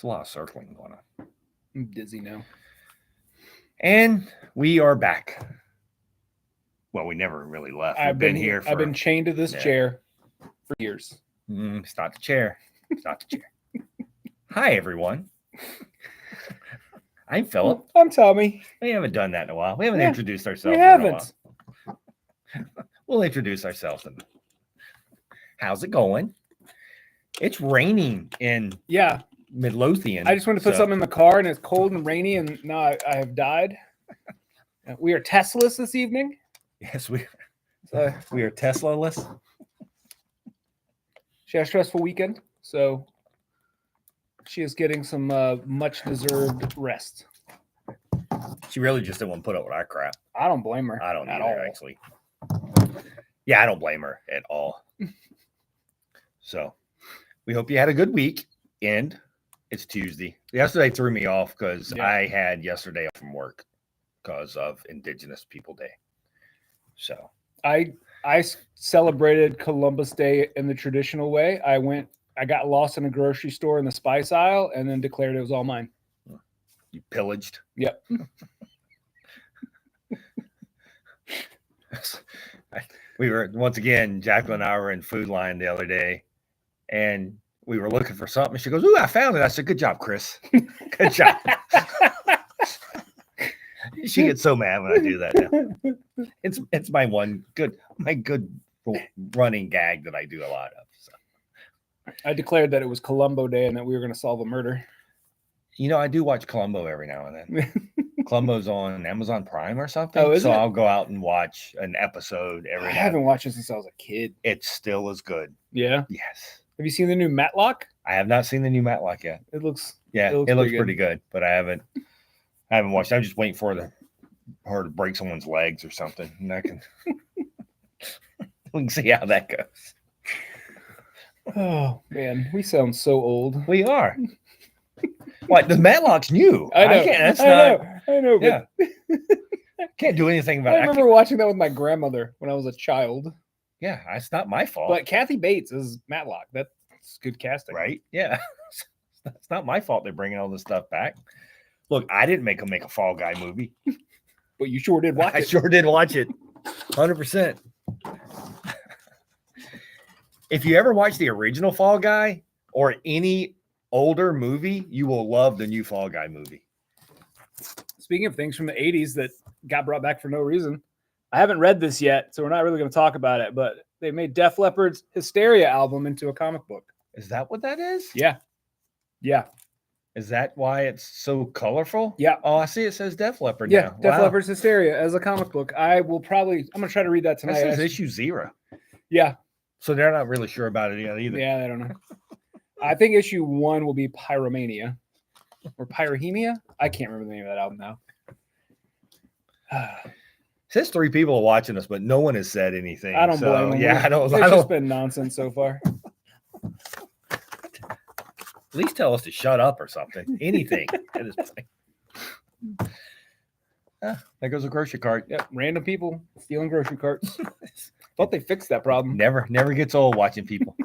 It's a lot of circling going on. I'm dizzy now. And we are back. Well, we never really left. I've been here. I've been chained to this chair for years. It's not the chair. It's not the chair. Hi, everyone. I'm Philip. I'm Tommy. We haven't done that in a while. We haven't introduced ourselves. We haven't. We'll introduce ourselves. How's it going? It's raining in Midlothian. I just wanted to put something in the car, and it's cold and rainy, and now I have died. We are Tesless this evening. Yes, we are Tesla-less. She had a stressful weekend, so she is getting some much-deserved rest. She really just didn't want to put up with our crap. I don't blame her. I don't either, actually. Yeah, I don't blame her at all. So, we hope you had a good week. And it's Tuesday. Yesterday threw me off because I had yesterday off from work because of Indigenous People Day. So, I celebrated Columbus Day in the traditional way. I got lost in a grocery store in the spice aisle and then declared it was all mine. You pillaged? Yep. We were, once again, Jacqueline and I were in Food Line the other day, and we were looking for something. She goes, "Ooh, I found it." I said, "Good job, Chris. Good job." She gets so mad when I do that now. It's my good running gag that I do a lot of. So. I declared that it was Columbo Day and that we were going to solve a murder. You know, I do watch Columbo every now and then. Columbo's on Amazon Prime or something. Oh, is it? I'll go out and watch an episode every I now. haven't watched it since I was a kid. It's still as good. Yeah? Yes. Have you seen the new Matlock? I have not seen the new Matlock yet. It looks pretty good, but I haven't watched. I'm just waiting for her to break someone's legs or something, and I can we can see how that goes. Oh man, we sound so old. We are. What, the Matlock's new? I know. I know. Yeah. Can't do anything about it. I remember watching that with my grandmother when I was a child. Yeah, it's not my fault. But Kathy Bates is Matlock. That's good casting, right? Yeah, it's not my fault they're bringing all this stuff back. Look, I didn't make a Fall Guy movie, but you sure did watch it. I sure did watch it, 100%. If you ever watch the original Fall Guy or any older movie, you will love the new Fall Guy movie. Speaking of things from the 80s that got brought back for no reason, I haven't read this yet, so we're not really going to talk about it, but they made Def Leppard's Hysteria album into a comic book. Is that what that is? Yeah. Yeah. Is that why it's so colorful? Yeah. Oh, I see it says Def Leppard now. Yeah, Def Leppard's Hysteria as a comic book. I'm going to try to read that tonight. That says issue 0. Yeah. So they're not really sure about it either. Yeah, I don't know. I think issue 1 will be Pyromania or Pyrohemia. I can't remember the name of that album now. It says 3 people are watching us, but no one has said anything. I don't blame them. Yeah, It's just been nonsense so far. At least tell us to shut up or something. Anything at this point. There goes a grocery cart. Yep, random people stealing grocery carts. Thought they fixed that problem. Never gets old watching people.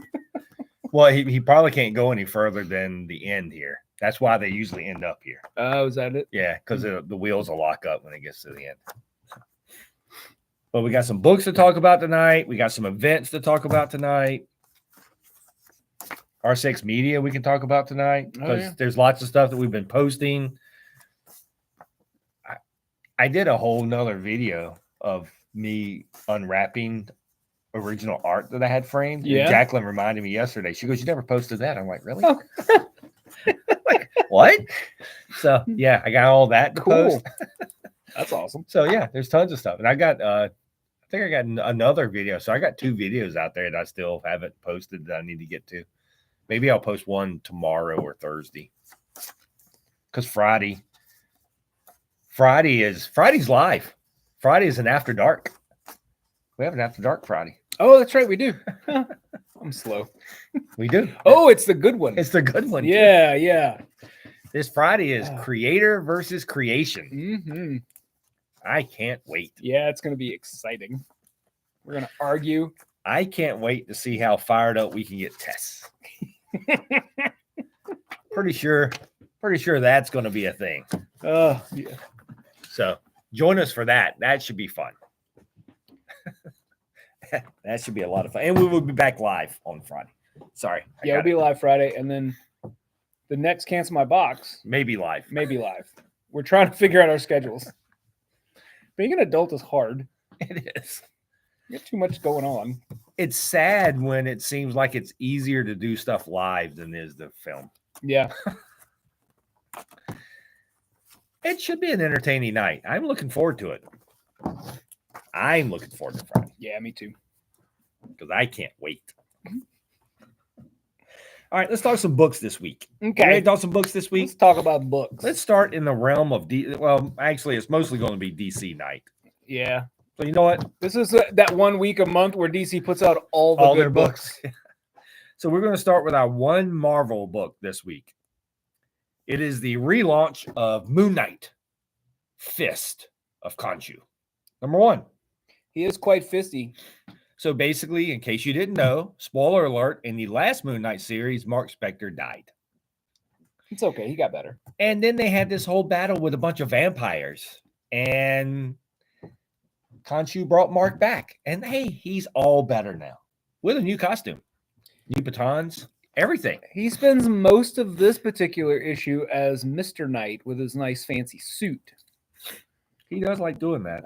Well, he probably can't go any further than the end here. That's why they usually end up here. Oh, is that it? Yeah, because the wheels will lock up when it gets to the end. But we got some books to talk about tonight. We got some events to talk about tonight. RCX Media we can talk about tonight because there's lots of stuff that we've been posting. I did a whole nother video of me unwrapping original art that I had framed. Yeah. And Jacqueline reminded me yesterday. She goes, "You never posted that." I'm like, "Really?" Oh. Like, what? So yeah, I got all that to post. That's awesome. So yeah, there's tons of stuff. And I got I think I got another video. So I got 2 videos out there that I still haven't posted that I need to get to. Maybe I'll post one tomorrow or Thursday. Because Friday's live. Friday is an after dark. We have an after dark Friday. Oh, that's right, we do. I'm slow. We do. Oh, it's the good one. It's the good one. Yeah, too. Yeah. This Friday is creator versus creation. Mm-hmm. I can't wait. Yeah, it's going to be exciting. We're going to argue. I can't wait to see how fired up we can get Tess. Pretty sure that's going to be a thing. Yeah. So join us for that. That should be fun. That should be a lot of fun. And we will be back live on Friday. Sorry. Yeah, we'll be live Friday, and then the next Cancel My Box maybe live. maybe live. We're trying to figure out our schedules. Being an adult is hard. It is. You got too much going on. It's sad when it seems like it's easier to do stuff live than it is to film. Yeah. It should be an entertaining night. I'm looking forward to it. I'm looking forward to Friday Yeah, me too. because I can't wait. All right, let's talk some books this week. Okay. You ready to talk some books this week? Let's talk about books. Let's start in the realm of well, actually, it's mostly going to be DC night. Yeah. So you know what? This is that 1 week a month where DC puts out all the good their books. So we're going to start with our one Marvel book this week. It is the relaunch of Moon Knight, Fist of Khonshu. Number 1. He is quite fisty. So basically, in case you didn't know, spoiler alert, in the last Moon Knight series, Mark Spector died. It's okay. He got better. And then they had this whole battle with a bunch of vampires. And Khonshu brought Mark back. And hey, he's all better now. With a new costume, new batons, everything. He spends most of this particular issue as Mr. Knight with his nice fancy suit. He does like doing that.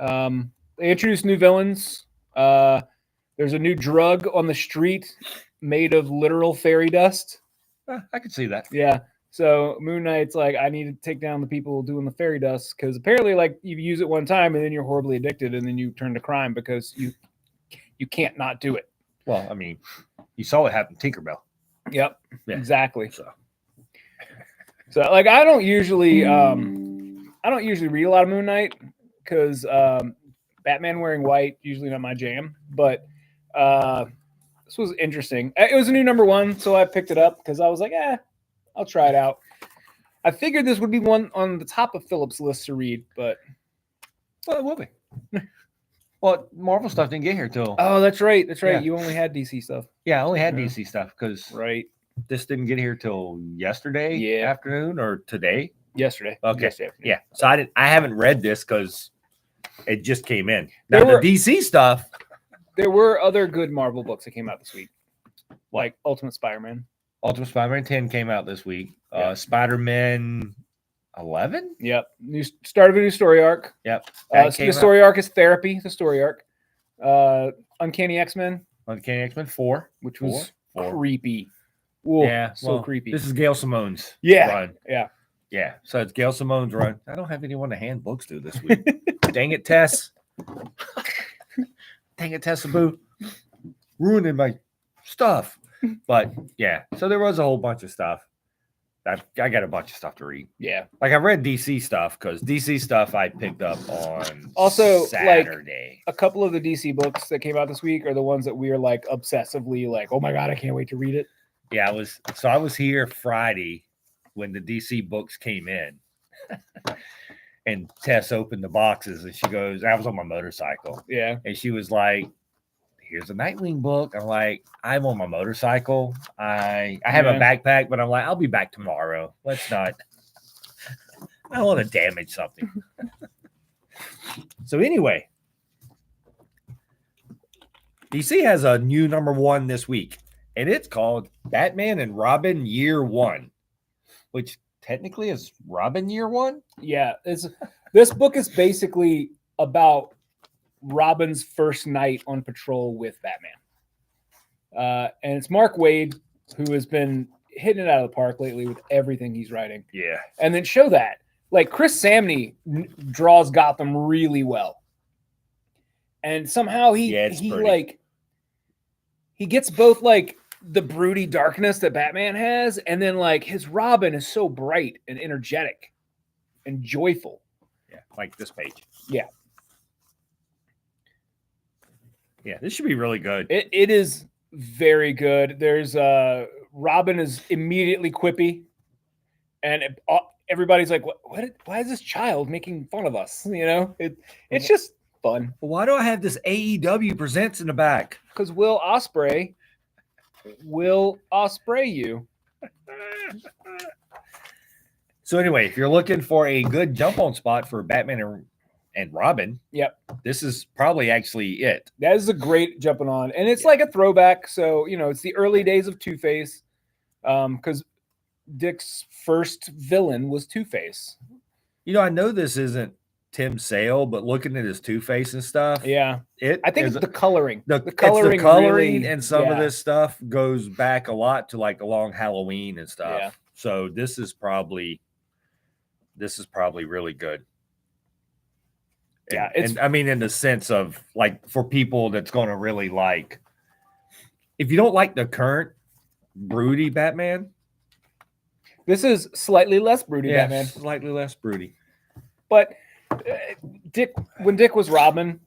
They introduced new villains. There's a new drug on the street made of literal fairy dust. I could see that. Yeah. So Moon Knight's like, I need to take down the people doing the fairy dust because apparently, like, you use it one time and then you're horribly addicted and then you turn to crime because you can't not do it. Well, I mean, you saw what happened to Tinkerbell. Yep. Yeah. Exactly. So like, I don't usually read a lot of Moon Knight because Batman wearing white usually not my jam, but this was interesting. It was a new number 1, so I picked it up because I was like, I'll try it out. I figured this would be one on the top of Philip's list to read, but well, it will be. Well, Marvel stuff didn't get here till. Oh, that's right. That's right. Yeah. You only had DC stuff. Yeah, I only had DC stuff because Right. this didn't get here till yesterday afternoon or today. Yesterday. Okay. Yesterday afternoon. Yeah. So I haven't read this because it just came in. Now There were- the DC stuff. There were other good Marvel books that came out this week, like Ultimate Spider-Man. Ultimate Spider-Man 10 came out this week. Yeah. Spider-Man 11. Yep. New start of a new story arc. Yep. The story arc is Therapy. The story arc. Uncanny X-Men, Uncanny X-Men 4, which was Four. creepy. Ooh, Yeah, so well, creepy. This is Gail Simone's run. Yeah. Yeah. So it's Gail Simone's run. I don't have anyone to hand books to this week. Dang it, Tess. Dang it, Tessa Boo. Ruining my stuff. But yeah, so there was a whole bunch of stuff. I got a bunch of stuff to read. Yeah. Like I read DC stuff because DC stuff I picked up on Also, Saturday. A couple of the DC books that came out this week are the ones that we are like obsessively like, oh my God, I can't wait to read it. Yeah, I was here Friday when the DC books came in. And Tess opened the boxes and she goes, I was on my motorcycle. Yeah. And she was like, here's a Nightwing book. I'm like, I'm on my motorcycle. I have a backpack, but I'm like, I'll be back tomorrow. Let's not. I don't want to damage something. So anyway, DC has a new number 1 this week, and it's called Batman and Robin Year 1, which technically is Robin Year 1. Yeah. This book is basically about Robin's first night on patrol with Batman. And it's Mark Waid, who has been hitting it out of the park lately with everything he's writing. Yeah. And then show that. Like Chris Samney draws Gotham really well. And somehow he gets both like the broody darkness that Batman has, and then like his Robin is so bright and energetic and joyful. Yeah, like this page. Yeah. Yeah, this should be really good. It is very good. There's Robin is immediately quippy, and everybody's like, "What? Why is this child making fun of us?" You know, it's just fun. Why do I have this AEW presents in the back? Because Will Ospreay you. So anyway, if you're looking for a good jump on spot for Batman and Robin, Yep. this is probably actually it. That is a great jumping on. And it's like a throwback. So, it's the early days of Two-Face. Because Dick's first villain was Two-Face. I know this isn't Tim Sale, but looking at his Two-Face and stuff, Yeah. I think it's the coloring. The coloring really, and and some of this stuff goes back a lot to like along Halloween and stuff. Yeah. So this is probably really good. Yeah, and I mean in the sense of like for people that's going to really like. If you don't like the current broody Batman, this is slightly less broody Batman. Slightly less broody. But when Dick was Robin,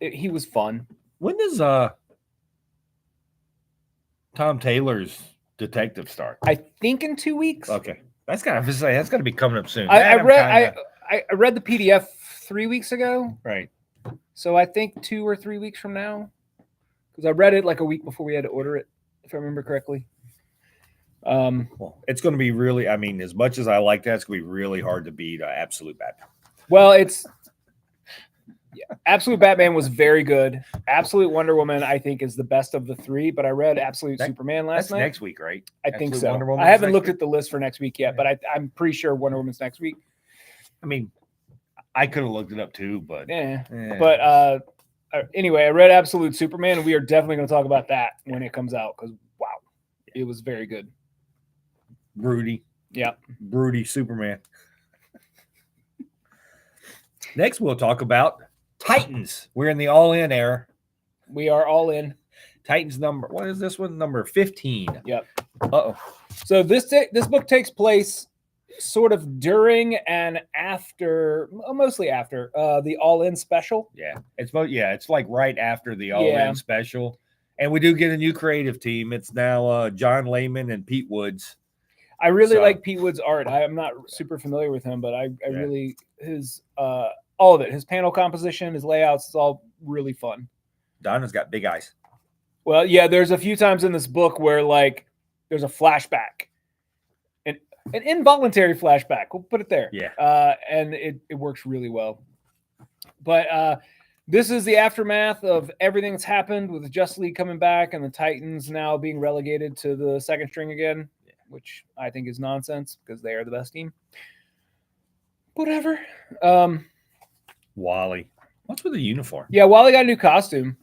he was fun. When does Tom Taylor's detective start? I think in 2 weeks. Okay, that's got to be coming up soon. I read the PDF 3 weeks ago. Right. So I think 2 or 3 weeks from now, because I read it like a week before we had to order it, if I remember correctly. Well, it's going to be really. I mean, as much as I like that, it's going to be really hard to beat Absolute Batman. Well, Absolute Batman was very good. Absolute Wonder Woman, I think, is the best of the three. But I read Absolute Superman last night. Next week, right? I think so. Wonder Woman I haven't looked at the list for next week yet, but I'm pretty sure Wonder Woman's next week. I mean, I could have looked it up too, but But anyway, I read Absolute Superman, and we are definitely going to talk about that when it comes out because wow, it was very good. Broody. Yeah. Broody Superman. Next, we'll talk about Titans. We're in the all-in era. We are all in. Titans number. What is this one? Number 15. Yep. Uh-oh. So this book takes place sort of during and after, mostly after the all-in special. Yeah. It's like right after the all-in special. And we do get a new creative team. It's now John Layman and Pete Woods. I really like Pete Woods' art. I am not super familiar with him, but I really his all of it, his panel composition, his layouts, it's all really fun. Donna's got big eyes. Well, yeah, there's a few times in this book where like there's a flashback, an involuntary flashback. We'll put it there. Yeah. And it works really well. But this is the aftermath of everything that's happened with the Justice League coming back and the Titans now being relegated to the second string again, which I think is nonsense because they are the best team. Whatever. Wally. What's with the uniform? Yeah, Wally got a new costume.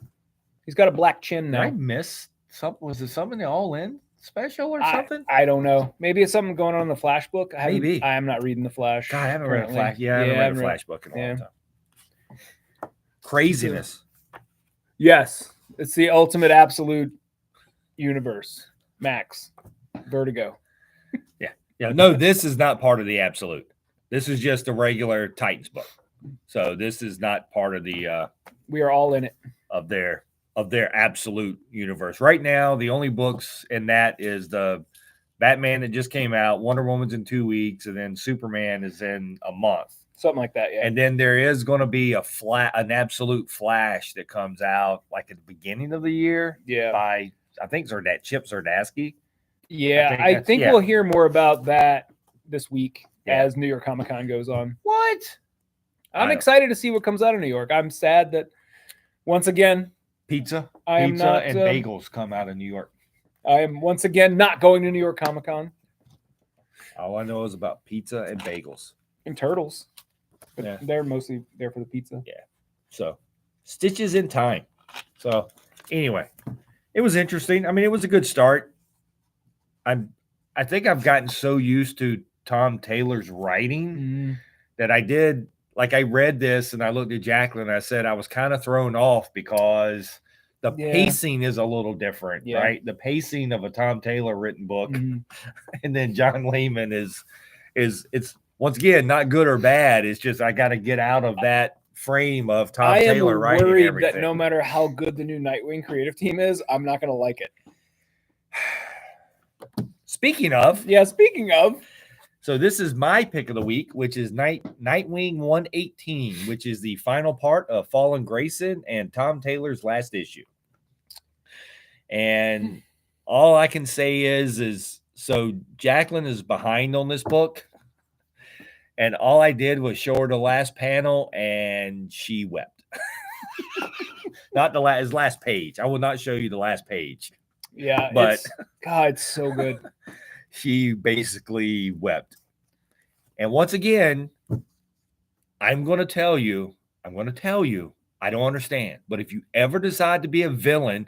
He's got a black chin now. Did I miss something? Was it something in the all-in special or something? I don't know. Maybe it's something going on in the Flash book. Maybe. I am not reading the Flash. God, I haven't read a Flash. Yeah, I haven't read a Flash book in a long time. Craziness. Yes. It's the ultimate absolute universe. Max. Vertigo. Yeah. No, this is not part of the absolute. This is just a regular Titans book. So this is not part of the we are all in it. Of their absolute universe. Right now, the only books in that is the Batman that just came out, Wonder Woman's in 2 weeks, and then Superman is in a month. Something like that, yeah. And then there is going to be an absolute Flash that comes out like at the beginning of the year. Yeah. By I think Chip Zdarsky. Yeah, I think we'll hear more about that this week as New York Comic Con goes on. What? I'm excited to see what comes out of New York. I'm sad that once again pizza and bagels come out of New York. I am once again not going to New York Comic Con. All I know is about pizza and bagels and turtles. But they're mostly there for the pizza. Yeah. So Stitches in Time. So anyway, it was interesting. I mean, it was a good start. I think I've gotten so used to Tom Taylor's writing that I read this and I looked at Jacqueline and I said I was kind of thrown off because the pacing is a little different, right? The pacing of a Tom Taylor written book and then John Layman is it's once again not good or bad. It's just I got to get out of that frame of Tom Taylor writing everything. I am worried that no matter how good the new Nightwing creative team is, I'm not going to like it. Speaking of. So this is my pick of the week, which is Nightwing 118, which is the final part of Fallen Grayson and Tom Taylor's last issue. And all I can say is so Jacqueline is behind on this book. And all I did was show her the last panel, and she wept. Not the last page. I will not show you the last page. Yeah, But God, it's so good. She basically wept. And once again, I'm going to tell you, I don't understand. But if you ever decide to be a villain,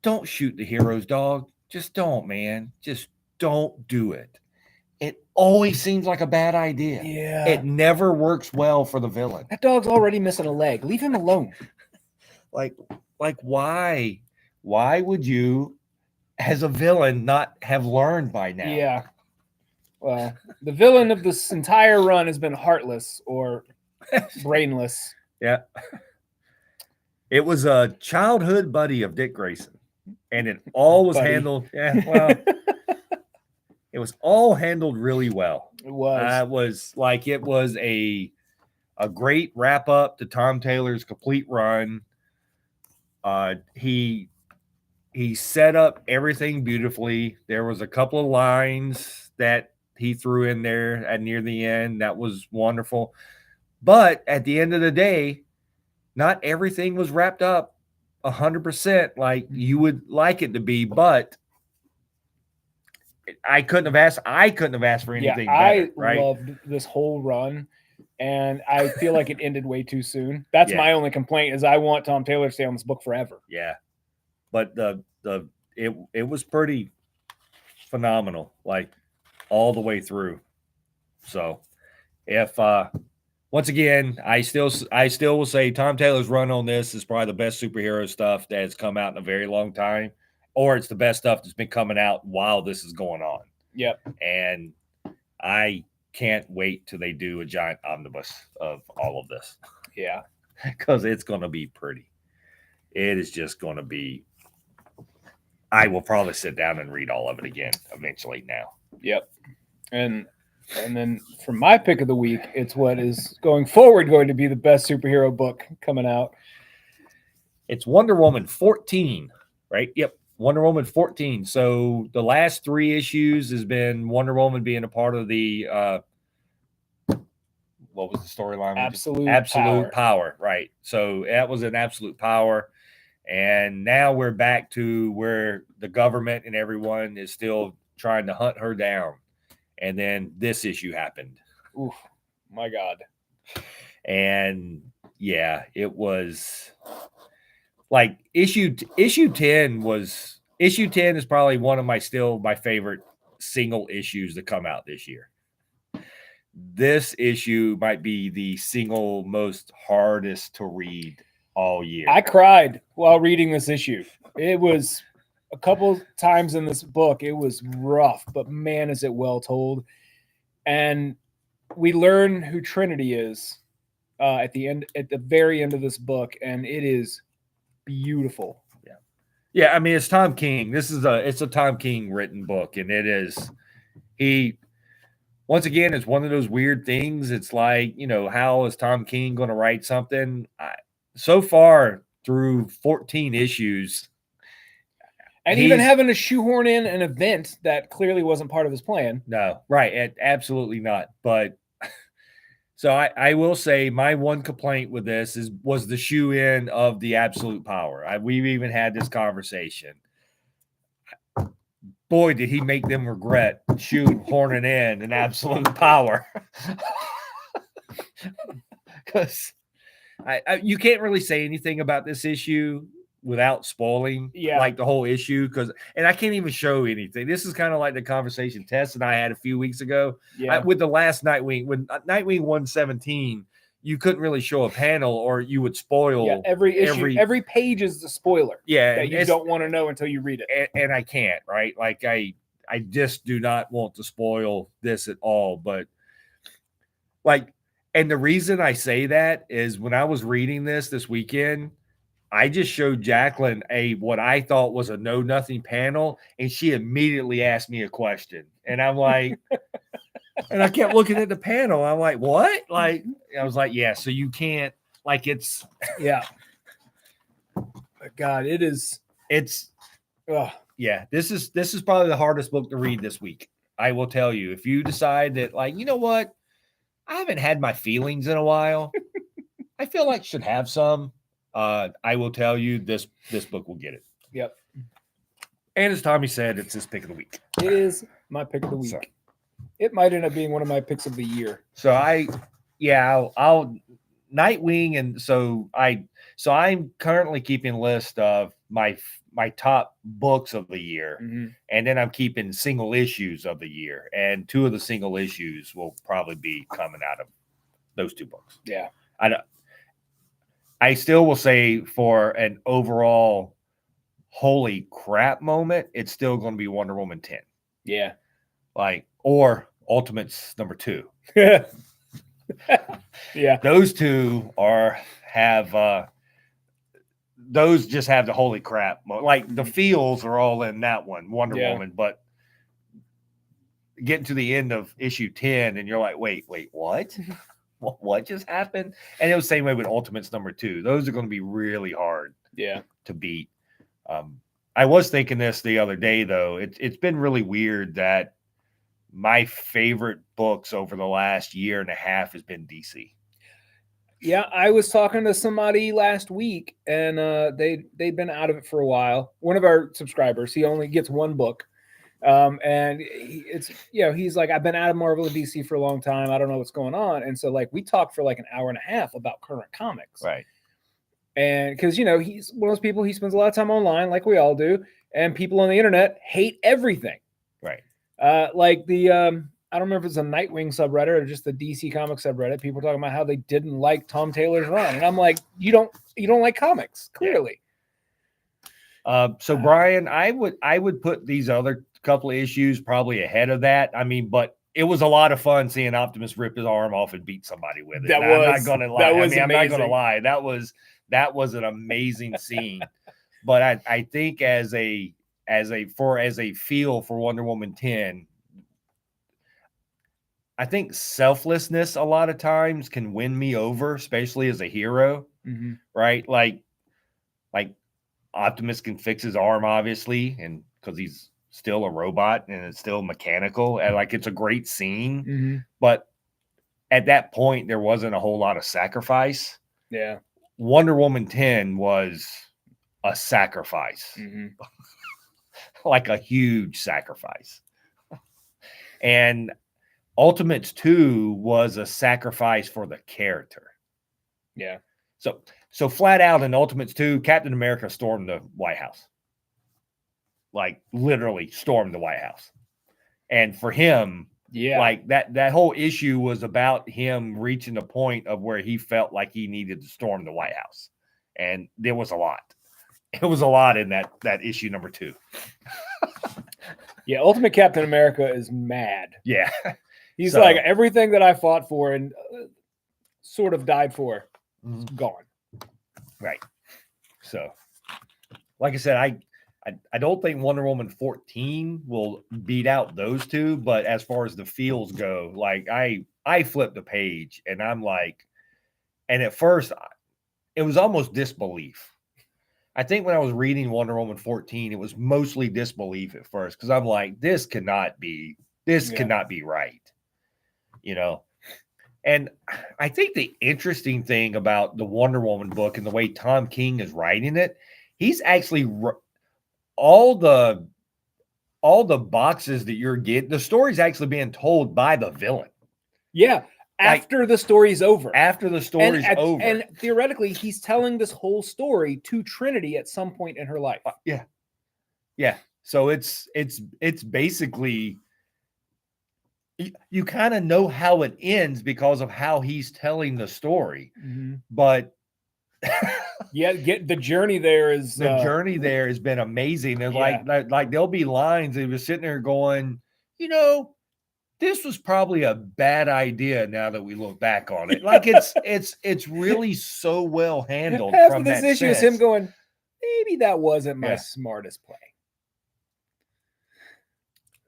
don't shoot the hero's dog. Just don't, man. Just don't do it. It always seems like a bad idea. Yeah. It never works well for the villain. That dog's already missing a leg. Leave him alone. Like why? Why would you, as a villain, not have learned by now? Yeah. Well, the villain of this entire run has been heartless or brainless. Yeah. It was a childhood buddy of Dick Grayson. And it all was handled. Yeah, well, it was all handled really well. It was. It was a great wrap up to Tom Taylor's complete run. He set up everything beautifully. There was a couple of lines that he threw in there at near the end. That was wonderful. But at the end of the day, not everything was wrapped up 100% like you would like it to be, but I couldn't have asked for anything better, right? I loved this whole run, and I feel like it ended way too soon. That's my only complaint is I want Tom Taylor to stay on this book forever. Yeah. But it was pretty phenomenal, like all the way through. So if once again, I still will say Tom Taylor's run on this is probably the best superhero stuff that has come out in a very long time, or it's the best stuff that's been coming out while this is going on. Yep. And I can't wait till they do a giant omnibus of all of this. Yeah. Because it's going to be pretty. It is just going to be. I will probably sit down and read all of it again eventually now. Yep. And then for my pick of the week, it's what is going forward going to be the best superhero book coming out. It's Wonder Woman 14, right? Yep. Wonder Woman 14. So the last 3 issues has been Wonder Woman being a part of the what was the storyline? Absolute power. Right. So that was an Absolute Power. And now we're back to where the government and everyone is still trying to hunt her down. And then this issue happened. Oof, my God. And yeah, it was like issue 10 is probably one of my favorite single issues that come out this year. This issue might be the single most hardest to read all year. I cried while reading this issue. It was a couple times in this book. It was rough, but man, is it well told. And we learn who Trinity is at the very end of this book, and it is beautiful. Yeah. I mean, it's Tom King. It's a Tom King written book, and it is once again, it's one of those weird things. It's like, how is Tom King going to write something? So far through 14 issues. And even having to shoehorn in an event that clearly wasn't part of his plan. No, right. Absolutely not. But so I will say my one complaint with this was the shoe in of the Absolute Power. We've even had this conversation. Boy, did he make them regret shoehorning in an Absolute Power. Because you can't really say anything about this issue without spoiling like the whole issue, and I can't even show anything. This is kind of like the conversation Tess and I had a few weeks ago with the last Nightwing. When Nightwing 117, you couldn't really show a panel or you would spoil every issue. Every page is the spoiler that you don't want to know until you read it. And I can't, right? Like I just do not want to spoil this at all. But and the reason I say that is when I was reading this weekend, I just showed Jacqueline what I thought was a know nothing panel, and she immediately asked me a question. And I'm like, and I kept looking at the panel. I'm like, what? Like, I was like, yeah, so you can't, it's. Yeah. But God, it's. Yeah, this is probably the hardest book to read this week. I will tell you, if you decide that, you know what? I haven't had my feelings in a while. I feel like should have some. I will tell you this book will get it. Yep. And as Tommy said, it's his pick of the week. It is my pick of the week. So, it might end up being one of my picks of the year. So I'll Nightwing, and so I'm currently keeping a list of my top books of the year, and then I'm keeping single issues of the year, and 2 of the single issues will probably be coming out of those 2 books. Yeah, I still will say for an overall holy crap moment, it's still going to be Wonder Woman 10. Yeah, or Ultimates number 2. Yeah, those 2 those just have the holy crap. Like the feels are all in that one, Wonder Woman, but getting to the end of issue 10 and you're like, wait, what? What just happened? And it was the same way with Ultimates number 2. Those are going to be really hard to beat. I was thinking this the other day, though. It's been really weird that my favorite books over the last year and a half has been DC. Yeah, I was talking to somebody last week, and they'd been out of it for a while. One of our subscribers, he only gets 1 book, and he's like, I've been out of Marvel and DC for a long time. I don't know what's going on, and so like we talked for like an hour and a half about current comics, right? And because he's one of those people, he spends a lot of time online, like we all do, and people on the internet hate everything, right? Like the I don't remember if it's a Nightwing subreddit or just the DC Comics subreddit. People talking about how they didn't like Tom Taylor's run, and I'm like, you don't like comics, clearly. So Brian, I would put these other couple of issues probably ahead of that. I mean, but it was a lot of fun seeing Optimus rip his arm off and beat somebody with it. I'm not going to lie. I'm not going to lie. That was an amazing scene. But I think as a feel for Wonder Woman 10. I think selflessness a lot of times can win me over, especially as a hero, right? Like Optimus can fix his arm, obviously, and because he's still a robot and it's still mechanical, and like it's a great scene. But at that point, there wasn't a whole lot of sacrifice. Yeah, Wonder Woman 10 was a sacrifice, like a huge sacrifice, and Ultimates 2 was a sacrifice for the character. Yeah. So flat out in Ultimates 2, Captain America stormed the White House. Like literally stormed the White House. And for him, like that whole issue was about him reaching the point of where he felt like he needed to storm the White House. And there was a lot. It was a lot in that issue number 2. Yeah, Ultimate Captain America is mad. Yeah. He's like, everything that I fought for and sort of died for is gone. Right. So, like I said, I don't think Wonder Woman 14 will beat out those 2, but as far as the feels go, like I flipped the page and I'm like, and at first it was almost disbelief. I think when I was reading Wonder Woman 14, it was mostly disbelief at first because I'm like, this cannot be right. And I think the interesting thing about the Wonder Woman book and the way Tom King is writing it, he's actually all the boxes that you're getting, the story's actually being told by the villain. Yeah. After the story's over. After the story's over. And theoretically, he's telling this whole story to Trinity at some point in her life. Yeah. Yeah. So it's basically, you kind of know how it ends because of how he's telling the story. But the journey there is journey there has been amazing. And like there'll be lines that was sitting there going, this was probably a bad idea now that we look back on it. Like it's really so well handled. Half from of this that issue sense. is him going, maybe that wasn't my smartest play.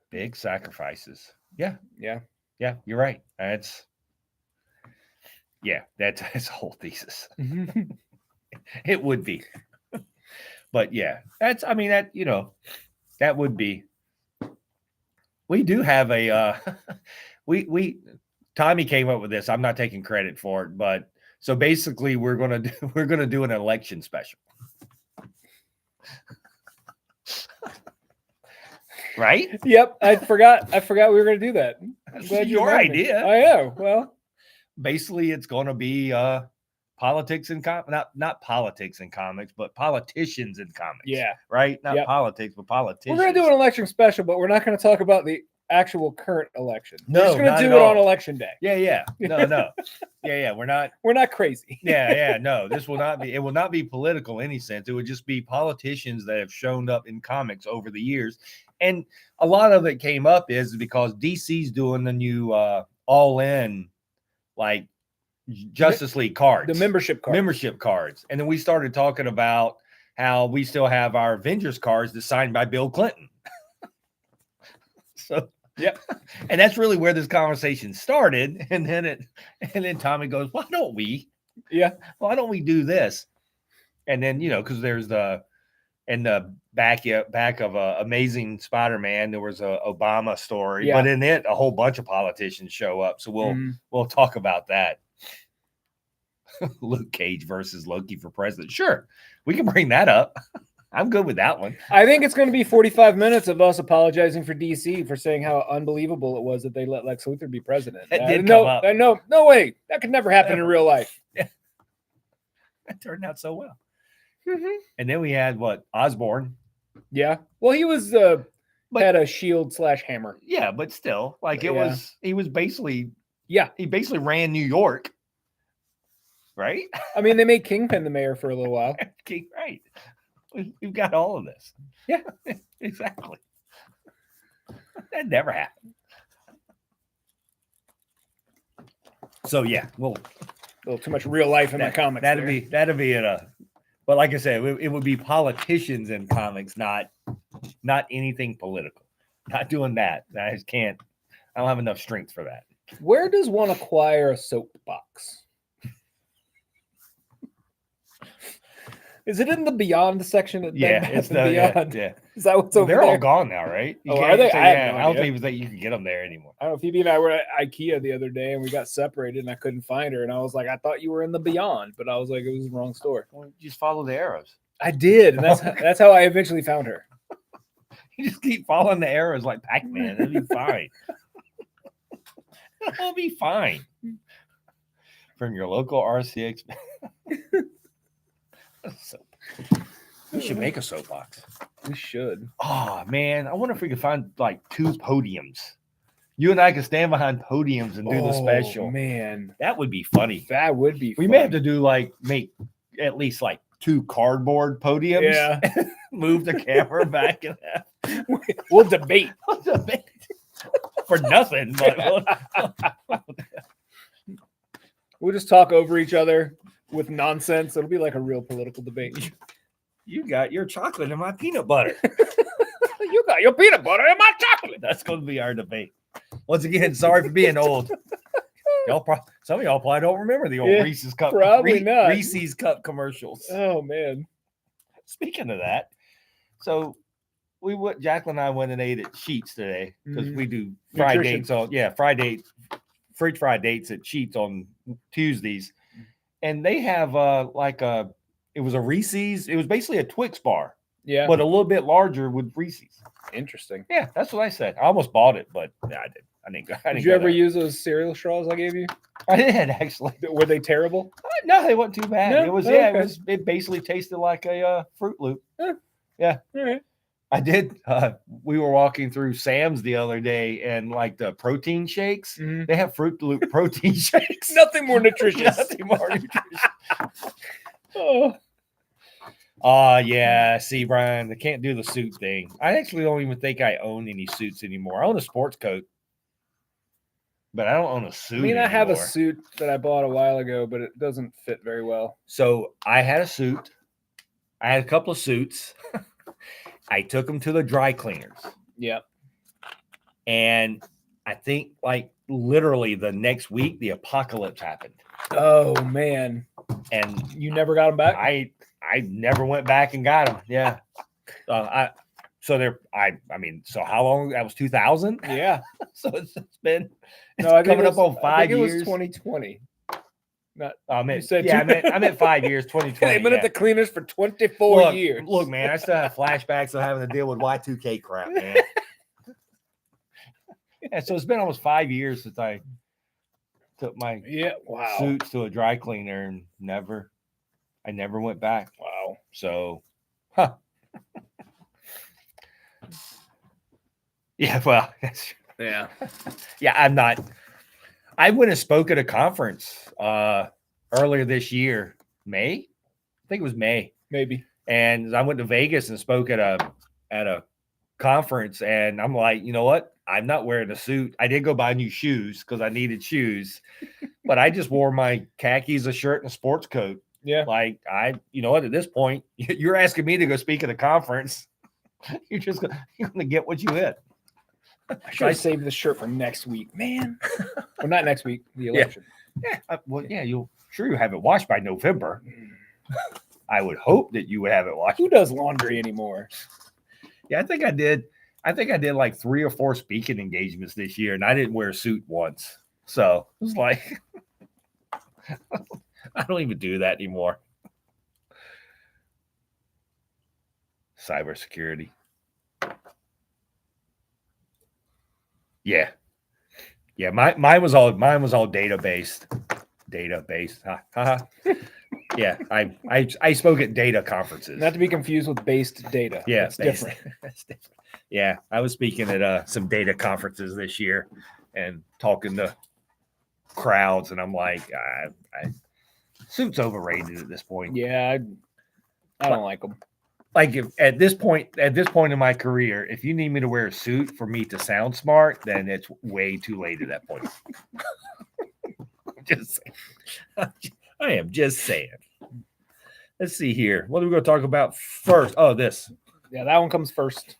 Big sacrifices. Yeah. You're right. That's a whole thesis. It would be, but that would be. We do have a we Tommy came up with this. I'm not taking credit for it, but so basically we're gonna do an election special. Right? Yep, I forgot we were going to do that. I'm That's glad you your reminded me. idea. I know. Well, Basically, it's going to be politics and not politics and comics, but politicians and comics. yeah. Right? Not Yep. politics, but politicians. We're going to do an election special, but we're not going to talk about the actual current election. No, we're just going not to do at it on all. election day. Yeah. No. Yeah. We're not crazy. yeah, no, this will not be, it will not be political in any sense. It would just be politicians that have shown up in comics over the years. And a lot of it came up is because DC's doing the new all in like Justice League cards, The membership cards. And then we started talking about how we still have our Avengers cards that's signed by Bill Clinton. So Yep. And that's really where this conversation started. And then Tommy goes, why don't we do this? And then, because there's in the back of Amazing Spider-Man, there was a Obama story, but in it, a whole bunch of politicians show up. So we'll talk about that. Luke Cage versus Loki for president. Sure. We can bring that up. I'm good with that one. I think it's going to be 45 minutes of us apologizing for DC for saying how unbelievable it was that they let Lex Luthor be president. No way. That could never happen in real life. Yeah. That turned out so well. Mm-hmm. And then we had Osborn. Yeah. Well, he was had a shield / hammer. Yeah, but still, he was basically he basically ran New York. Right? I mean, they made Kingpin the mayor for a little while. Right. We've got all of this. Yeah, exactly. That never happened. So yeah, a little too much real life in my comics. That'd be it. But like I said, it would be politicians in comics, not anything political. Not doing that. I just can't. I don't have enough strength for that. Where does one acquire a soapbox? Is it in the Beyond section? It's the Beyond. Yeah. Is that what's over They're there? all gone now, right? Are they? I don't think it was that you could get them there anymore. I don't know. Phoebe and I were at IKEA the other day, and we got separated, and I couldn't find her. And I was like, I thought you were in the Beyond, but I was like, it was the wrong store. Well, just follow the arrows. I did, and that's how I eventually found her. You just keep following the arrows like Pac-Man. It'll be fine. It'll be fine. From your local RCX. We should make a soapbox. We should. Oh man, I wonder if we could find like 2 podiums. You and I could stand behind podiums and do the special. Man, that would be funny. That would be. We may have to do make at least 2 cardboard podiums. Yeah. Move the camera back and we'll debate. For nothing. But we'll just talk over each other with nonsense. It'll be like a real political debate. You got your chocolate and my peanut butter. You got your peanut butter and my chocolate. That's going to be our debate. Once again, sorry for being old. Some of y'all probably don't remember the old Reese's Cup. Probably not. Reese's Cup commercials. Oh man. Speaking of that, so Jacqueline and I went and ate at Sheets today because we do fried dates fridge fried dates at Sheets on Tuesdays. And they have it was a Reese's. It was basically a Twix bar. Yeah. But a little bit larger with Reese's. Interesting. Yeah, that's what I said. I almost bought it, but I didn't. Did you ever use those cereal straws I gave you? I did, actually. Were they terrible? No, they weren't too bad. No? It was Okay. it basically tasted like a Fruit Loop. Yeah. All right. I did. We were walking through Sam's the other day, and the protein shakes, they have Fruit Loop protein shakes. Nothing more nutritious. Nothing more nutritious. Yeah. See, Brian, I can't do the suit thing. I actually don't even think I own any suits anymore. I own a sports coat, but I don't own a suit. I mean, anymore. I have a suit that I bought a while ago, but it doesn't fit very well. So I had a suit. I had a couple of suits. I took them to the dry cleaners. Yep. And I think literally the next week, the apocalypse happened. Oh man. And you never got them back? I never went back and got them. Yeah. So so how long? That was 2000. Yeah. So it's been No, I think coming it up was, on I 5 think it was years. 2020. Not, I you meant, said yeah, two- I meant 5 years, 2020. They've been at yeah. the cleaners for 24 years. Look, man, I still have flashbacks of having to deal with Y2K crap, man. Yeah, so it's been almost 5 years since I took my Wow. suits to a dry cleaner and I never went back. Wow. So, huh. Yeah, well, Yeah. yeah, I'm not. I went and spoke at a conference earlier this year, May. I think it was May. Maybe. And I went to Vegas and spoke at a conference, and I'm like, you know what? I'm not wearing a suit. I did go buy new shoes because I needed shoes, but I just wore my khakis, a shirt, and a sports coat. Yeah. Like you know what? At this point, you're asking me to go speak at a conference. You're gonna get what you hit. I should have saved the shirt for next week, man. Well, not next week, the election. Yeah, you'll have it washed by November. I would hope that you would have it washed. Who does laundry anymore? Yeah, I think I did like 3 or 4 speaking engagements this year, and I didn't wear a suit once. So it was like, I don't even do that anymore. Cybersecurity. Yeah. Yeah, mine was all data based. Yeah, I spoke at data conferences. Not to be confused with based data. Yeah, it's different. That's different. Yeah, I was speaking at some data conferences this year and talking to crowds, and I'm like, suits overrated at this point. Yeah, I don't like them. Like at this point in my career, if you need me to wear a suit for me to sound smart, then it's way too late at that point. Just saying. I am just saying. Let's see here. What are we going to talk about first? Oh, this. Yeah, that one comes first.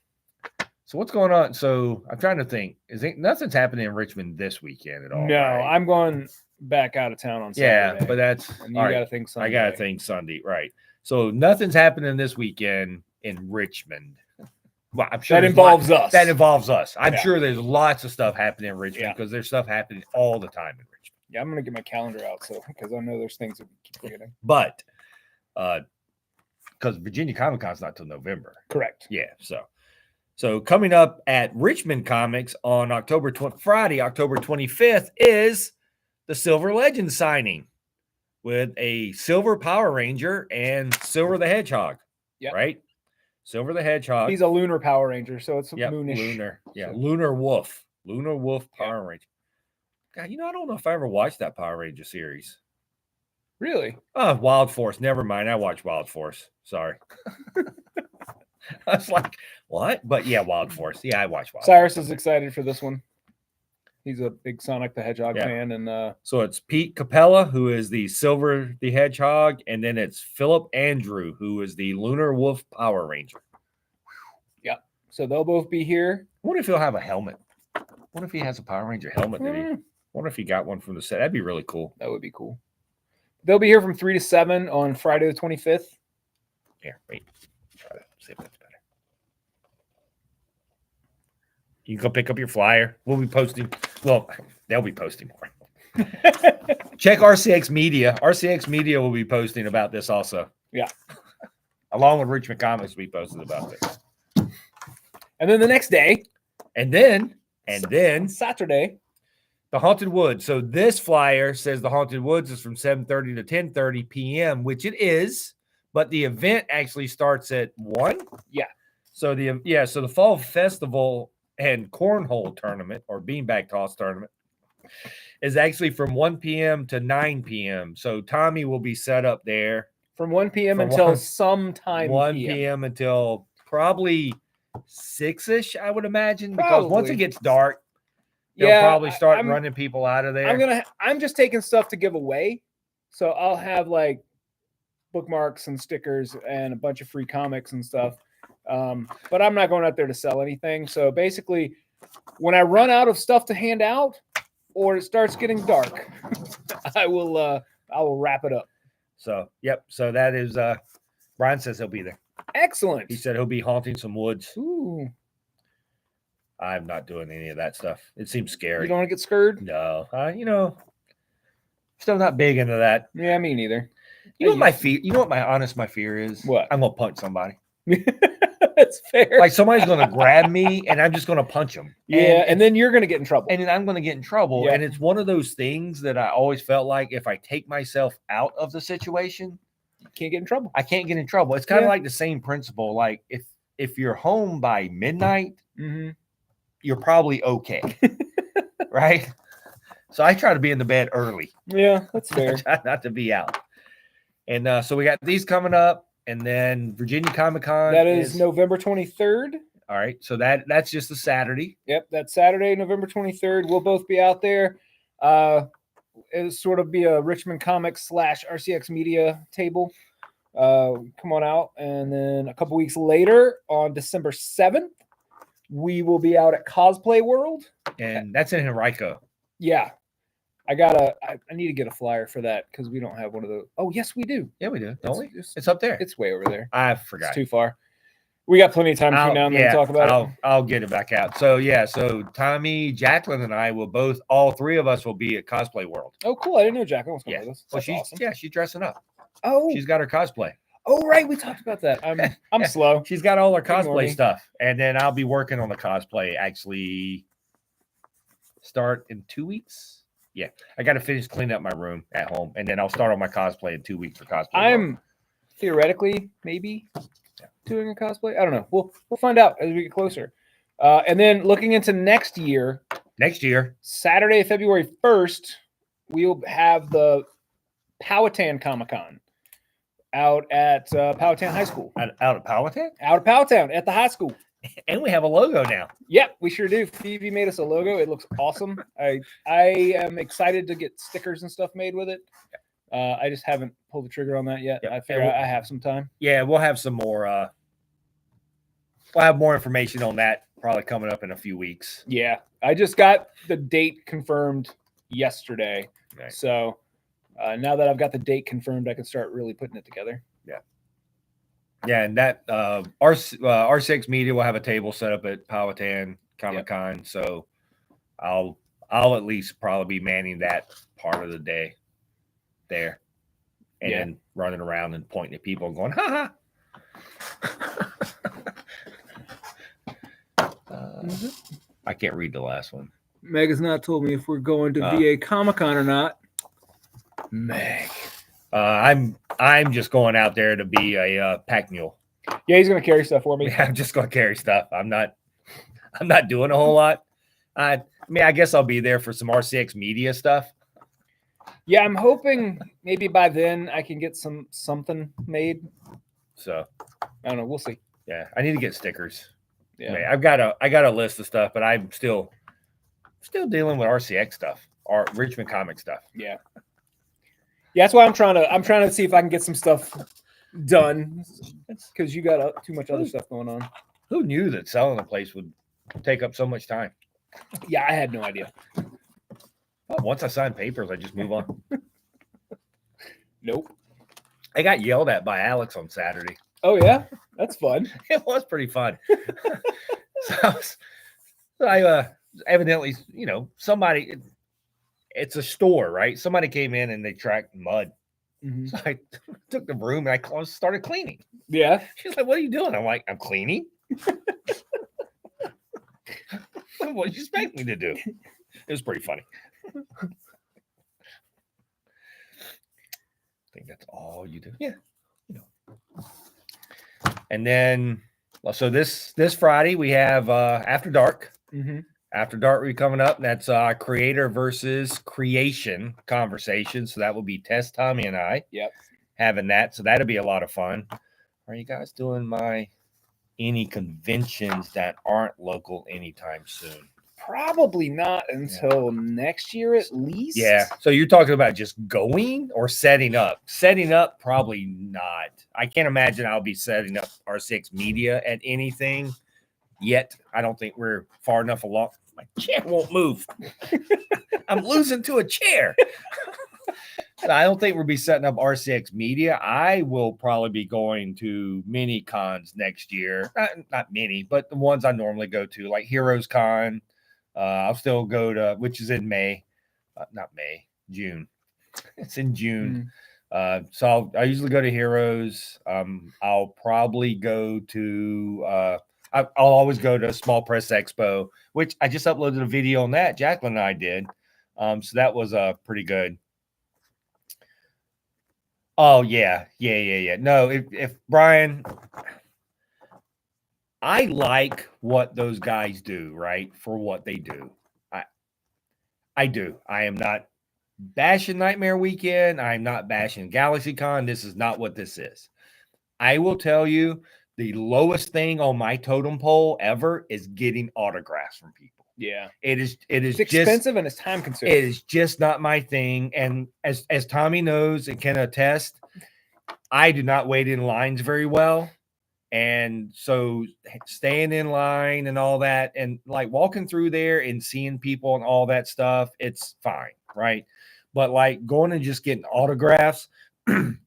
So what's going on? So I'm trying to think. Nothing's happening in Richmond this weekend at all? No, right? I'm going back out of town on Saturday. Yeah, but that's and you got to think Sunday. I got to think Sunday, right? So nothing's happening this weekend in Richmond. Well, I'm sure that involves us. That involves us. I'm Yeah. sure there's lots of stuff happening in Richmond because there's stuff happening all the time in Richmond. Yeah, I'm gonna get my calendar out because I know there's things that we keep forgetting. But because Virginia Comic Con's not till November. Correct. Yeah. So coming up at Richmond Comics on Friday, October 25th is the Silver Legend signing with a Silver Power Ranger and Silver the Hedgehog. Yeah. Right? Silver the Hedgehog. He's a lunar Power Ranger, so it's moonish. Lunar. Yeah. So. Lunar Wolf. Lunar Wolf Power Ranger. God, I don't know if I ever watched that Power Ranger series. Really? Oh, Wild Force. Never mind. I watched Wild Force. Sorry. I was like, what? But yeah, Wild Force. Yeah, I watched Wild Cyrus Force. is excited for this one. He's a big Sonic the Hedgehog fan. And so it's Pete Capella, who is the Silver the Hedgehog, and then it's Philip Andrew, who is the Lunar Wolf Power Ranger. Yeah. So they'll both be here. What if he'll have a helmet? What if he has a Power Ranger helmet? What if he got one from the set? That'd be really cool. That would be cool. They'll be here from 3 to 7 on Friday the 25th. Here, wait. Try to see if that's better. You can go pick up your flyer. We'll be posting. Well, they'll be posting more. Check RCX Media. RCX Media will be posting about this also. Yeah. Along with Richmond Comics, we posted about this. And then the next day. And then Saturday. The Haunted Woods. So this flyer says the Haunted Woods is from 7:30 to 10:30 p.m., which it is, but the event actually starts at 1. Yeah. So the Fall Festival and Cornhole Tournament or Beanbag Toss Tournament is actually from 1 p.m. to 9 p.m. So Tommy will be set up there from 1 p.m. until sometime 1 p.m. until probably 6-ish, I would imagine. Probably. Because once it gets dark, they'll probably start running people out of there. I'm just taking stuff to give away. So I'll have like bookmarks and stickers and a bunch of free comics and stuff. But I'm not going out there to sell anything. So basically, when I run out of stuff to hand out or it starts getting dark, I will wrap it up. So, yep. So that is Brian says he'll be there. Excellent. He said he'll be haunting some woods. Ooh. I'm not doing any of that stuff. It seems scary. You don't want to get scared? No, still not big into that. Yeah, me neither. You know what my fear? You know what my fear is? What? I'm gonna punch somebody. That's fair. Like somebody's gonna grab me, and I'm just gonna punch them. Yeah, and then you're gonna get in trouble. And then I'm gonna get in trouble. Yeah. And it's one of those things that I always felt like if I take myself out of the situation, you can't get in trouble. I can't get in trouble. It's kind of Yeah. like the same principle. Like if you're home by midnight, Mm-hmm. you're probably okay, right? So I try to be in the bed early. Yeah, that's I fair. try not to be out. And so we got these coming up, and then Virginia Comic Con. That is November 23rd. All right, so that's just a Saturday. Yep, that's Saturday, November 23rd. We'll both be out there. It'll sort of be a Richmond Comics / RCX Media table. Come on out. And then a couple weeks later, on December 7th, we will be out at Cosplay World. And that's in Henrico. Yeah. I need to get a flyer for that because we don't have one of those. Oh, yes, we do. Yeah, we do. Don't we? It's, It's up there. it's way over there. I forgot. It's too far. We got plenty of time between now and then to talk about it. I'll get it back out. So yeah, so Tommy, Jacqueline, and I will all three of us will be at Cosplay World. Oh, cool. I didn't know Jacqueline was coming Yeah. with us. Well, That's awesome. she's dressing up. Oh, She's got her cosplay. oh, right. We talked about that. I'm slow. She's got all her Good cosplay morning. stuff, and then I'll be working on the cosplay. Actually, start in 2 weeks. Yeah, I got to finish cleaning up my room at home, and then I'll start on my cosplay in 2 weeks for cosplay. I'm theoretically maybe doing a cosplay. I don't know. We'll find out as we get closer. And then looking into next year, next year. Saturday, February 1st, we'll have the Powhatan Comic-Con out at Powhatan High School. Out of Powhatan, Out of Powhatan at the high school. and we have a logo now. Yep, we sure do. Phoebe made us a logo. It looks awesome. I am excited to get stickers and stuff made with it. I just haven't pulled the trigger on that yet. Yep. I figure I have some time. Yeah, we'll have some more. We'll have more information on that probably coming up in a few weeks. Yeah, I just got the date confirmed yesterday. Right. So now that I've got the date confirmed, I can start really putting it together. Yeah, and that RCX Media will have a table set up at Powhatan Comic Con. So I'll at least probably be manning that part of the day there, and then running around and pointing at people and going, "Ha ha." I can't read the last one. Meg has not told me if we're going to VA Comic-Con or not. Meg. I'm just going out there to be a pack mule. Yeah, he's gonna carry stuff for me. Yeah, I'm just going to carry stuff. I'm not doing a whole lot. I mean, I guess I'll be there for some RCX Media stuff. Yeah, I'm hoping maybe by then I can get something made. So I don't know. We'll see. yeah, I need to get stickers. Yeah. Okay, I got a list of stuff, but I'm still dealing with RCX stuff or Richmond comic stuff. Yeah. Yeah, that's why I'm trying to see if I can get some stuff done because you got too much other stuff going on. Who knew that selling a place would take up so much time? Yeah, I had no idea. Well, once I sign papers, I just move on. Nope. I got yelled at by Alex on Saturday. Oh yeah, that's fun. It was pretty fun. so I evidently, somebody. It's a store, right? Somebody came in and they tracked mud. Mm-hmm. So I took the broom and I started cleaning. Yeah. She's like, "What are you doing?" I'm like, "I'm cleaning." What do you expect me to do? It was pretty funny. I think that's all you do. Yeah. And then, so this Friday we have After Dark. Mm-hmm. After Dark will be coming up. That's creator versus creation conversation. So that will be Tess, Tommy, and I. Yep. Having that. So that'll be a lot of fun. Are you guys doing any conventions that aren't local anytime soon? Probably not until next year at least. Yeah. So you're talking about just going or setting up? Setting up, probably not. I can't imagine I'll be setting up RCX Media at anything yet. I don't think we're far enough along. My chair won't move. I'm losing to a chair. And I don't think we'll be setting up RCX Media. I will probably be going to mini cons next year. Not many, but the ones I normally go to, like Heroes Con. I'll still go to, which is in May. Not May, June. It's in June. So I usually go to Heroes. I'll probably go to I'll always go to Small Press Expo, which I just uploaded a video on that. Jacqueline and I did. So that was pretty good. Oh yeah. No, if Brian, I like what those guys do, right? For what they do. I do. I am not bashing Nightmare Weekend. I'm not bashing GalaxyCon. This is not what this is. I will tell you the lowest thing on my totem pole ever is getting autographs from people. Yeah. It's It's expensive and it's time consuming. It is just not my thing. And as Tommy knows and can attest, I do not wait in lines very well. And so staying in line and all that, and like walking through there and seeing people and all that stuff, it's fine, right? But like going and just getting autographs,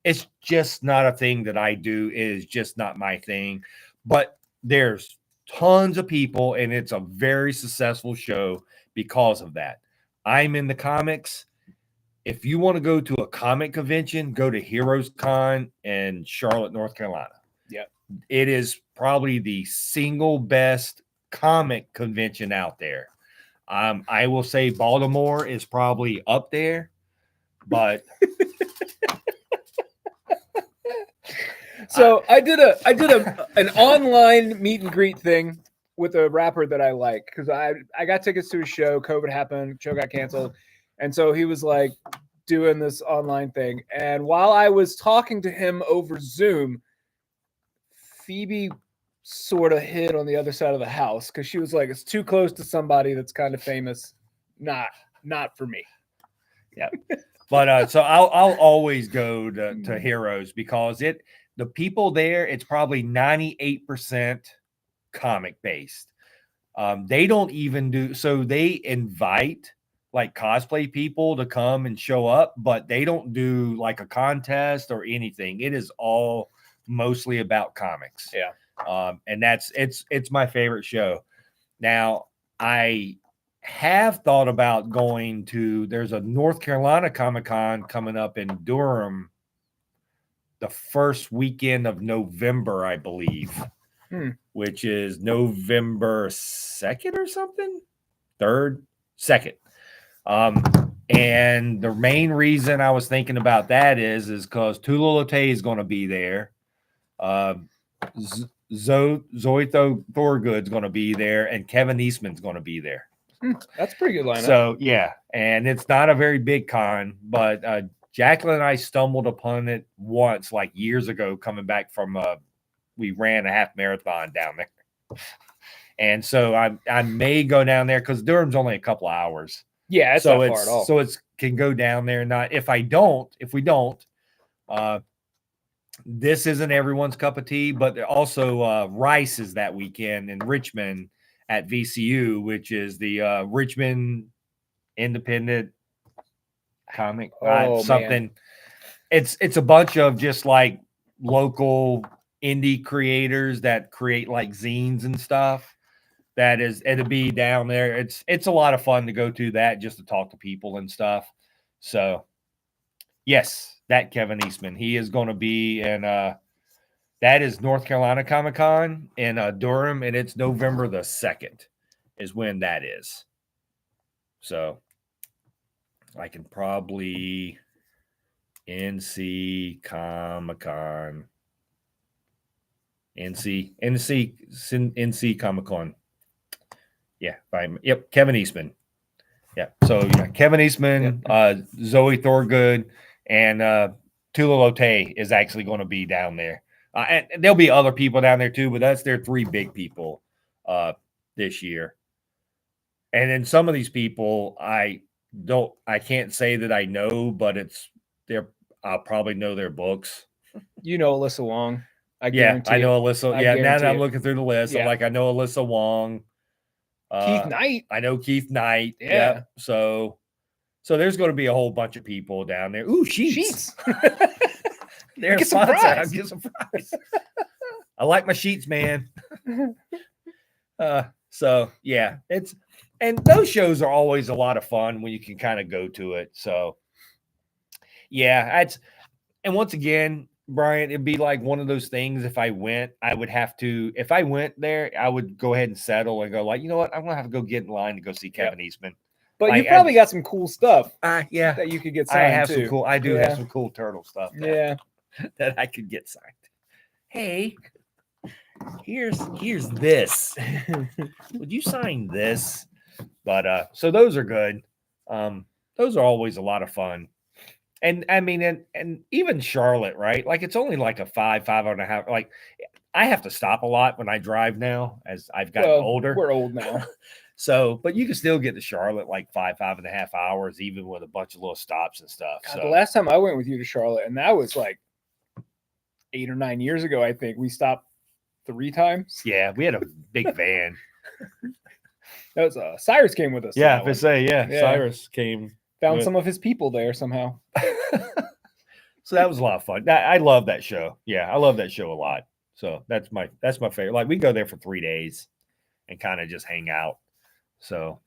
it's just not a thing that I do. It is just not my thing. But there's tons of people, and it's a very successful show because of that. I'm in the comics. If you want to go to a comic convention, go to Heroes Con in Charlotte, North Carolina. Yeah. It is probably the single best comic convention out there. I will say Baltimore is probably up there, but so I did an online meet and greet thing with a rapper that I like because I got tickets to a show. COVID happened, show got canceled, and so he was like doing this online thing. And while I was talking to him over Zoom, Phoebe sort of hid on the other side of the house because she was like, "It's too close to somebody that's kind of famous. Not for me." Yeah, but so I'll always go to Heroes because the people there, it's probably 98% comic based. They don't even do so. They invite like cosplay people to come and show up, but they don't do like a contest or anything. It is all mostly about comics. Yeah. And it's my favorite show. Now, I have thought about going to, there's a North Carolina Comic-Con coming up in Durham the first weekend of November, I believe, which is November 2nd or something? 3rd? 2nd. And the main reason I was thinking about that is because Tula Lotay is going to be there. Zoe Thorgood's going to be there, and Kevin Eastman's going to be there. That's a pretty good lineup. So yeah, and it's not a very big con, but Jacqueline and I stumbled upon it once, like years ago, coming back from we ran a half marathon down there, and so I may go down there because Durham's only a couple of hours. Yeah, it's not far at all. So it's can go down there. Not if we don't. This isn't everyone's cup of tea, but also Rice is that weekend in Richmond at VCU, which is the Richmond Independent Comic something. Man. It's a bunch of just like local indie creators that create like zines and stuff. It'll be down there. It's a lot of fun to go to that just to talk to people and stuff. So yes, that Kevin Eastman, he is going to be in that is North Carolina Comic-Con in Durham, and it's November the 2nd is when that is. So I can probably NC Comic-Con. NC Comic-Con. Yeah, yep, Kevin Eastman. Yeah, so yeah, Kevin Eastman, Zoe Thorgood, and Tula Lotay is actually going to be down there. And there'll be other people down there too, but that's their 3 big people this year. And then some of these people I can't say that I know, but I'll probably know their books. You know Alyssa Wong. I know Alyssa. Yeah, now that I'm looking through the list, I'm like, I know Alyssa Wong. Keith Knight. I know Keith Knight. Yeah. So So there's going to be a whole bunch of people down there. Ooh, sheets. They're Get some fries. Get some fries. I like my sheets, man. So yeah, and those shows are always a lot of fun when you can kind of go to it. So yeah, and once again, Brian, it'd be like one of those things. If I went, if I went there, I would go ahead and settle and go like, you know what? I'm going to have to go get in line to go see Kevin Eastman. But like, you probably got some cool stuff. Yeah. That you could get signed I too. do have some cool turtle stuff. That I could get signed. Hey, here's this. Would you sign this? But so those are good. Those are always a lot of fun. And I mean, and even Charlotte, right? Like it's only like a 5.5. Like I have to stop a lot when I drive now as I've gotten older. We're old now. So, but you can still get to Charlotte like 5.5 hours, even with a bunch of little stops and stuff. God, so the last time I went with you to Charlotte, and that was like 8 or 9 years ago, I think we stopped 3 times. Yeah, we had a big van. That was Cyrus came with us. Yeah, Cyrus came. Found some of his people there somehow. So that was a lot of fun. I love that show. Yeah, I love that show a lot. So that's my favorite. Like we go there for 3 days and kind of just hang out. So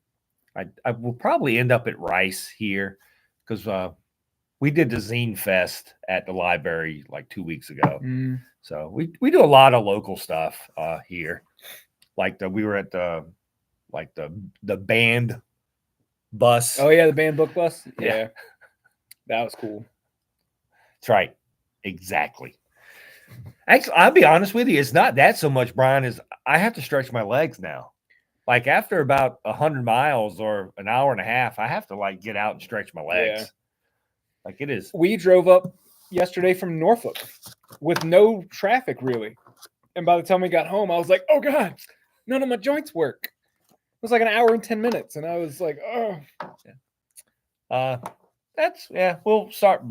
I will probably end up at Rice here because we did the Zine Fest at the library like 2 weeks ago. So we do a lot of local stuff here. Like we were at the band bus. Oh yeah, the band book bus. Yeah. That was cool. That's right. Exactly. Actually, I'll be honest with you. It's not that so much, Brian, is I have to stretch my legs now. Like after about 100 miles or an hour and a half, I have to like get out and stretch my legs. Yeah. Like it is. We drove up yesterday from Norfolk with no traffic really. And by the time we got home, I was like, oh God, none of my joints work. It was like an hour and 10 minutes. And I was like, oh. We'll stop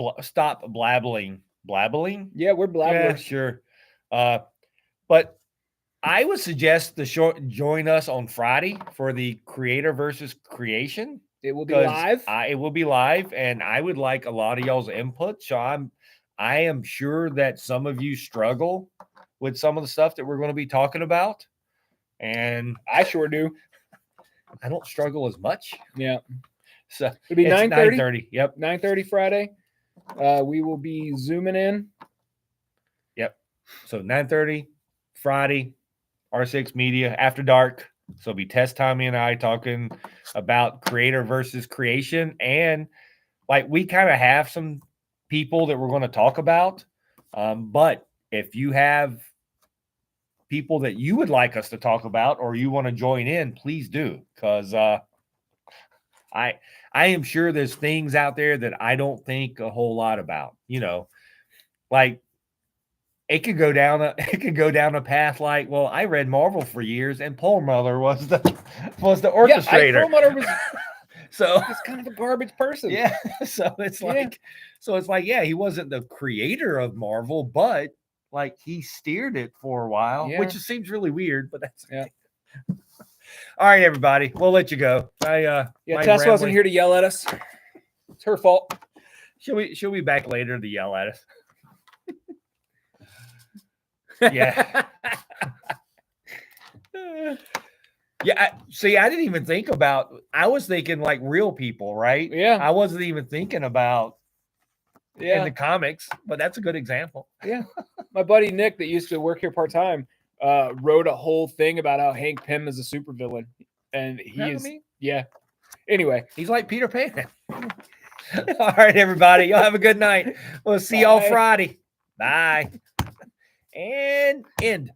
blabbling. Blabbling? Yeah, we're blabblers. Yeah, sure. But I would suggest join us on Friday for the Creator versus Creation. It will be live. It will be live, and I would like a lot of y'all's input. So I am sure that some of you struggle with some of the stuff that we're going to be talking about, and I sure do. I don't struggle as much. Yeah. So it'll be 9:30. 9:30. Yep. 9:30 Friday. We will be zooming in. Yep. So 9:30 Friday, RCX Media After Dark. So it'll be Tess, Tommy, and I talking about Creator versus Creation, and like we kind of have some people that we're going to talk about. But if you have people that you would like us to talk about, or you want to join in, please do, because I am sure there's things out there that I don't think a whole lot about. You know, like it could go down a path like, well, I read Marvel for years, and Paul Miller was the orchestrator. Paul Miller was so he's kind of a garbage person. Yeah. So it's like, yeah, he wasn't the creator of Marvel, but like he steered it for a while, which just seems really weird, but that's okay. All right, everybody, we'll let you go. Tess wasn't here to yell at us. It's her fault. She'll be back later to yell at us. Yeah. Yeah. I didn't even think about, I was thinking like real people, right? Yeah. I wasn't even thinking about in the comics, but that's a good example. Yeah. My buddy Nick that used to work here part-time wrote a whole thing about how Hank Pym is a supervillain. And anyway, he's like Peter Pan. All right, everybody. Y'all have a good night. We'll see y'all Friday. Bye. And end.